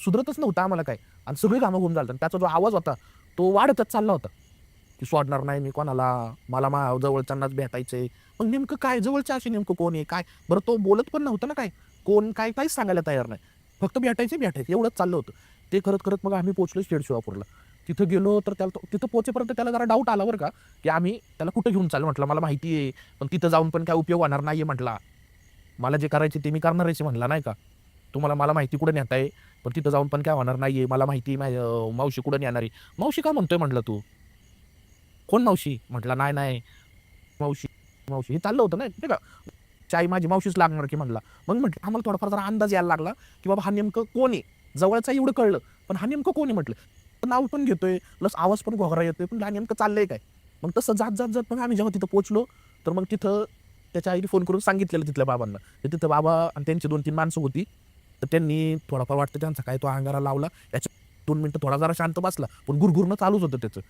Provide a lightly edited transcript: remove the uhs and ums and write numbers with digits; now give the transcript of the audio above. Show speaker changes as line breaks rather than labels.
सुधरतच नव्हतं आम्हाला काय. आणि सगळी कामं होऊन झालं. त्याचा जो आवाज होता तो वाढतच चालला होता, की सोडणार नाही मी कोणाला, मला जवळच्यांनाच भेटायचंय. मग नेमकं काय जवळचे असे नेमकं कोण आहे काय? बरं तो बोलत पण नव्हता ना काय. कोण काय काहीच सांगायला तयार नाही. फक्त भेटायचं एवढंच चाललं होतं. ते करत मग आम्ही पोहोचलो स्टेट शिवापूरला. तिथं गेलो तर त्याला तिथं पोहोचेपर्यंत त्याला जरा डाऊट आला बरं का, की आम्ही त्याला कुठं घेऊन चाललो. म्हटलं मला माहिती आहे, पण तिथं जाऊन पण काय उपयोग होणार नाहीये म्हटला. मला जे करायचे ते मी करणार आहे म्हटला नाही का. तुम्हाला मला माहिती कुठे नेताय, पण तिथं जाऊन पण काय होणार नाहीये. मला माहिती मावशी कुठं नेणार आहे. मावशी का म्हणतोय म्हटलं तू? कोण मावशी? म्हटलं नाही, नाही. मावशी, मावशी हे चाललं होतं ना नाही का. चाई माझी मावशीच लागणार की म्हणला. मग म्हटलं आम्हाला थोडाफार जरा अंदाज यायला लागला, की बाबा हा नेमकं कोण आहे? जवळचा एवढं कळलं, पण हा नेमकं कोण आहे म्हटलं. नाव पण घेतोय, प्लस आवाज पण घोगरा येतोय, पण हा नेमकं चाललंय काय? मग तसं जात मग आम्ही जेव्हा तिथं पोहोचलो, तर मग तिथं त्याच्या आईने फोन करून सांगितलेलं तिथल्या बाबांना. तर तिथं बाबा आणि त्यांची 2-3 माणसं होती. तर त्यांनी थोडाफार वाटतं त्यांचा काय तो अंगारा लावला. याच्या 2 मिनिटं थोडा जरा शांत बसला, पण गुरगुरणं चालूच होतं त्याचं.